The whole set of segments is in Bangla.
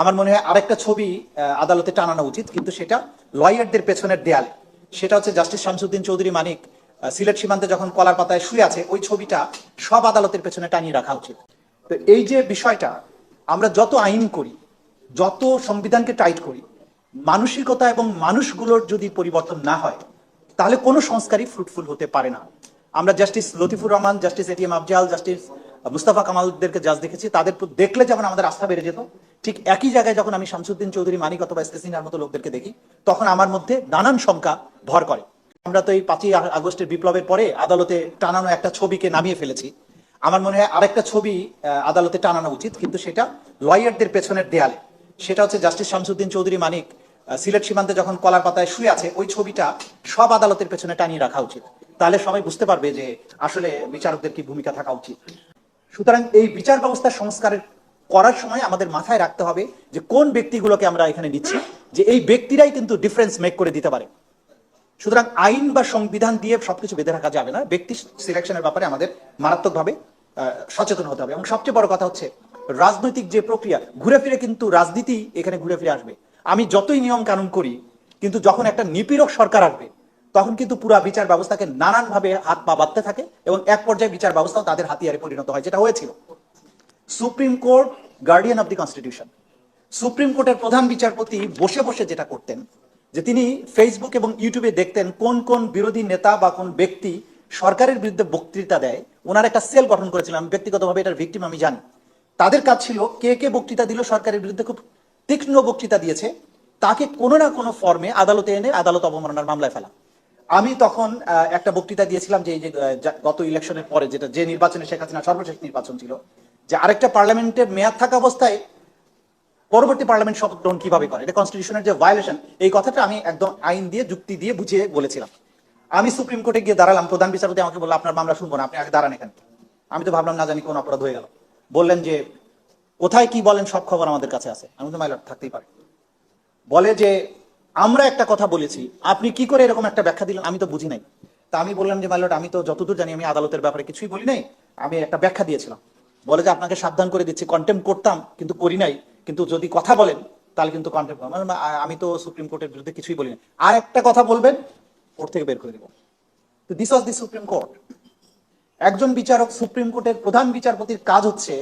আমার মনে হয় আরেকটা ছবি আদালতে টানানো উচিত, কিন্তু সেটা লয়ারদের পেছনের দেয়ালে। সেটা হচ্ছে জাস্টিস শামসুদ্দিন চৌধুরী মানিক সিলেট সীমান্তে যখন কলার পাতায় শুয়ে আছে, ওই ছবিটা সব আদালতের পেছনে টানিয়ে রাখা উচিত। তো এই যে বিষয়টা, আমরা যত আইন করি, যত সংবিধানকে টাইট করি, মানসিকতা এবং মানুষগুলোর যদি পরিবর্তন না হয়, তাহলে কোনো সংস্কারই ফ্রুটফুল হতে পারে না। আমরা justice Latifur Rahman, justice ATM Afzal, justice Mustafa কামালদেরকে জাজ দেখেছি, তাদের দেখলে যেমন আমাদের আস্থা বেড়ে যেত, ঠিক একই জায়গায় যখন আমি শামসুদ্দিন চৌধুরী মানিক অথবা এসকেসিনার মতো লোকদেরকে দেখি, তখন আমার মধ্যে নানান শঙ্কা ভর করে। আমরা তো এই 5ই আগস্টের বিপ্লবের পরে আদালতে টানানো একটা ছবিকে নামিয়ে ফেলেছি। আমার মনে হয় আরেকটা ছবি আদালতে টানানো উচিত, কিন্তু সেটা লয়ারদের পেছনের দেয়ালে। সেটা হচ্ছে জাস্টিস শামসুদ্দিন চৌধুরী মানিক সিলেট সীমান্তে যখন কলার পাতায় শুয়ে আছে, ওই ছবিটা সব আদালতের পেছনে টানিয়ে রাখা উচিত। তাহলে সবাই বুঝতে পারবে যে আসলে বিচারকদের কি ভূমিকা থাকা উচিত। সুতরাং এই বিচার ব্যবস্থা সংস্কারের করার সময় আমাদের মাথায় রাখতে হবে যে কোন ব্যক্তিগুলোকে আমরা এখানে নিচ্ছি, যে এই ব্যক্তিরাই কিন্তু ডিফারেন্স মেক করে দিতে পারে। সুতরাং আইন বা সংবিধান দিয়ে সবকিছু বেঁধে রাখা যাবে না। ব্যক্তি সিলেকশনের ব্যাপারে আমাদের মারাত্মকভাবে সচেতন হতে হবে। এবং সবচেয়ে বড় কথা হচ্ছে রাজনৈতিক যে প্রক্রিয়া, ঘুরে ফিরে কিন্তু রাজনীতি এখানে ঘুরে ফিরে আসবে। আমি যতই নিয়ম কানুন করি, কিন্তু যখন একটা নিপীড়ক সরকার আসবে, তখন কিন্তু পুরো বিচার ব্যবস্থাকে নানানভাবে হাত পা বাঁধতে থাকে এবং এক পর্যায়ে বিচার ব্যবস্থাও তাদের হাতিয়ারে পরিণত হয়, যেটা হয়েছিল। Supreme court guardian of the constitution. Supreme কোর্টের প্রধান বিচারপতি বসে বসে যেটা করতেন, যে তিনি ফেসবুক এবং ইউটিউবে দেখতেন কোন কোন বিরোধী নেতা বা কোন ব্যক্তি সরকারের বিরুদ্ধে বক্তৃতা দেয়। ওনার একটা সেল গঠন করেছিলাম, ব্যক্তিগতভাবে এটার ভিকটিম আমি জানি। তাদের কাজ ছিল কে কে বক্তৃতা দিল, সরকারের বিরুদ্ধে খুব তীক্ষ্ণ বক্তৃতা দিয়েছে, তাকে কোনো না কোনো ফর্মে আদালতে এনে আদালত অবমাননার মামলায় ফেলা। আমি তখন একটা বক্তৃতা দিয়েছিলাম যে এই যে গত ইলেকশনের পরে, যেটা যে নির্বাচনে শেখ হাসিনা সর্বশেষ নির্বাচন ছিল, যে আরেকটা পার্লামেন্টের মেয়াদ থাকা অবস্থায় পরবর্তী পার্লামেন্ট শপথ গ্রহণ কিভাবে করে, এটা কনস্টিটিউশনের যে ভায়োলেশন, এই কথাটা আমি একদম আইন দিয়ে যুক্তি দিয়ে বুঝিয়ে বলেছিলাম। আমি সুপ্রিম কোর্টে গিয়ে দাঁড়ালাম, প্রধান বিচারপতি আমাকে বললো আপনার মামলা শুনবো না, আপনি আগে দাঁড়ান এখানে। আমি তো ভাবলাম না জানি কোন অপরাধ হয়ে গেল। বললেন যে কোথায় কি বলেন সব খবর আমাদের কাছে আছে। আমি তো মাইলট থাকতেই পারে। বলে যে আমরা একটা কথা বলেছি, আপনি কি করে এরকম একটা ব্যাখ্যা দিলেন, আমি তো বুঝি নাই। তা আমি বললাম যে মাইলট আমি তো যতদূর জানি আমি আদালতের ব্যাপারে কিছুই বলি নাই, আমি একটা ব্যাখ্যা দিয়েছিলাম। বলে যে আপনাকে সাবধান করে দিচ্ছি, কন্টেম্প করতাম কিন্তু করি নাই, কিন্তু যদি কথা বলেন তাহলে কিন্তু কন্টেম্প। আমি তো সুপ্রিম কোর্টের বিরুদ্ধে কিছুই বলি না, আর একটা কথা বলবেন কোর্ট থেকে বের করে দেবো। তো this was the supreme court. একজন বিচারক, সুপ্রিম কোর্টের প্রধান বিচারপতির কাজ হচ্ছে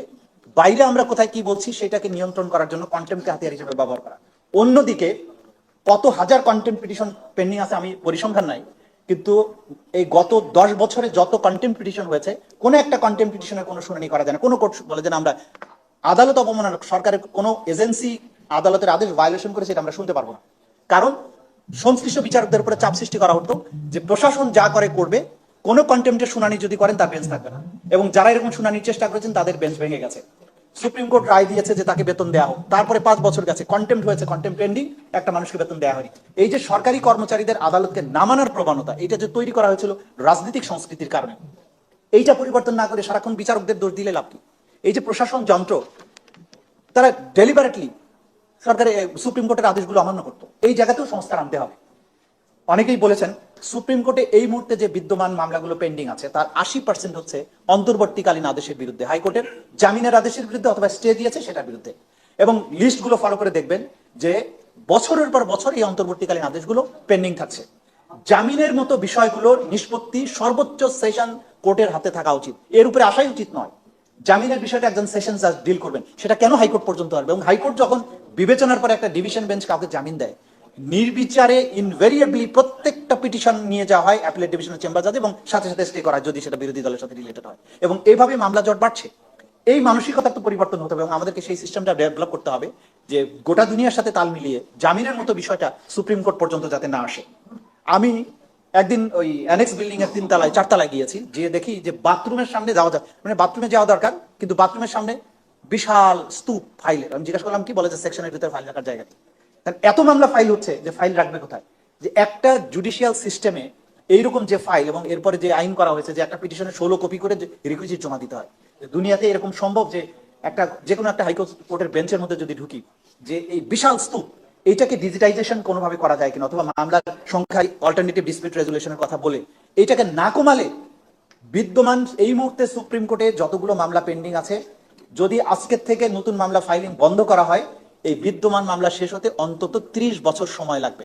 বাইরে আমরা কোথায় কি বলছি সেটাকে নিয়ন্ত্রণ করার জন্য কন্টেম্পকে হাতিয়ার হিসেবে ব্যবহার করা। অন্যদিকে কত হাজার কন্টেম্প পিটিশন পেন্ডিং আছে আমি পরিসংখ্যান নাই, কিন্তু এই গত 10 বছরে যত কন্টেম্প পিটিশন হয়েছে, কোনো একটা কন্টেম্প পিটিশনের কোনো শুনানি করা যায় না। কোনো কোর্ট বলে যে আমরা আদালত অবমাননা, সরকারের কোনো এজেন্সি আদালতের আদেশ ভায়োলেশন করেছে, এটা আমরা শুনতে পারবো না। কারণ সংশ্লিষ্ট বিচারকদের উপরে চাপ সৃষ্টি করা হতো যে প্রশাসন যা করে করবে, কোনো কন্টেম্পটের শুনানি যদি করেন তার বেঞ্চ থাকবে না। এবং যারা এরকম শুনানির চেষ্টা করেছেন তাদের বেঞ্চ ভেঙে গেছে। সুপ্রিম কোর্ট রায় দিয়েছে যে তাকে বেতন দেওয়া হোক, তারপরে 5 বছর গেছে, কন্টেম্প হয়েছে, কন্টেম্প পেন্ডিং, একটা মানুষকে বেতন দেওয়া হয়নি। এই যে সরকারি কর্মচারীদের আদালতকে না মানার প্রবণতা, এটা যে তৈরি করা হয়েছিল রাজনৈতিক সংস্কৃতির কারণে, এইটা পরিবর্তন না করে সারাক্ষণ বিচারকদের দোষ দিলে লাভ কি? এই যে প্রশাসন যন্ত্র, তারা ডেলিবারেটলি সরকারের সুপ্রিম কোর্টের আদেশগুলো অমান্য করতো, এই জায়গাতেও সংস্কার আনতে হবে। অনেকেই বলেছেন সুপ্রিম কোর্টে এই মুহূর্তে যে বিদ্যমান মামলাগুলো পেন্ডিং আছে তার 80% হচ্ছে অন্তর্বর্তীকালীন আদেশের বিরুদ্ধে, হাইকোর্টের জামিনের আদেশের বিরুদ্ধে অথবা স্টে দিয়েছে সেটার বিরুদ্ধে। এবং লিস্টগুলো ফলো করে দেখবেন যে বছরের পর বছর এই অন্তর্বর্তীকালীন আদেশগুলো পেন্ডিং থাকছে। জামিনের মতো বিষয়গুলোর নিষ্পত্তি সর্বোচ্চ সেশন কোর্টের হাতে থাকা উচিত, এর উপরে আসাই উচিত নয়। জামিনের বিষয়টা একজন সেশন জাজ ডিল করবেন, সেটা কেন হাইকোর্ট পর্যন্ত আসবে? এবং হাইকোর্ট যখন বিবেচনার পরে একটা ডিভিশন বেঞ্চ কাউকে জামিন দেয়, নির্বিচারে ইনভেরিয়েবলি প্রত্যেকটা পিটিশন নিয়ে যাওয়া হয় অ্যাপিলেট ডিভিশনের চেম্বার জাজে এবং সাথে সাথে স্টে করা যদি সেটা বিরোধী দলের সাথে রিলেটেড হয়। এবং এইভাবে মামলা জট বাড়ছে। এই মানসিকতা তো পরিবর্তন হতে হবে এবং আমাদেরকে সেই সিস্টেমটা ডেভেলপ করতে হবে যে গোটা দুনিয়ার সাথে তাল মিলিয়ে জামিনের মতো বিষয়টা সুপ্রিম কোর্ট পর্যন্ত যাতে না আসে। আমি একদিন ওই অ্যানেক্স বিল্ডিং এর 3 তলায় 4 তলায় গিয়েছি, যে দেখি যে বাথরুমের সামনে যাওয়া যায়, মানে বাথরুমে যাওয়া দরকার কিন্তু বাথরুমের সামনে বিশাল স্তূপ ফাইলের। আমি জিজ্ঞাসা করলাম কি, বলে যে সেকশনের ভিতরে ফাইল রাখার জায়গা। এত মামলা ফাইল হচ্ছে যে ফাইল রাখবে কোথায়? যে একটা জুডিশিয়াল সিস্টেমে এইরকম যে ফাইল, এবং এরপরে যে আইন করা হয়েছে যে একটা পিটিশনে 16 কপি করে রিকুইজিট জমা দিতে হয়, দুনিয়াতে এরকম সম্ভব যে একটা যে কোনো একটা হাইকোর্টের বেঞ্চের মধ্যে যদি ঢুকি, যে এই বিশাল স্তূপ এইটাকে ডিজিটাইজেশন কোনোভাবে করা যায় কিনা, অথবা মামলার সংখ্যায় অল্টারনেটিভ ডিসপিউট রেজুলেশনের কথা বলে এইটাকে না কমালে বিদ্যমান এই মুহূর্তে সুপ্রিম কোর্টে যতগুলো মামলা পেন্ডিং আছে, যদি আজকের থেকে নতুন মামলা ফাইলিং বন্ধ করা হয়, এই বিদ্যমান মামলা শেষ হতে অন্তত 30 বছর সময় লাগবে।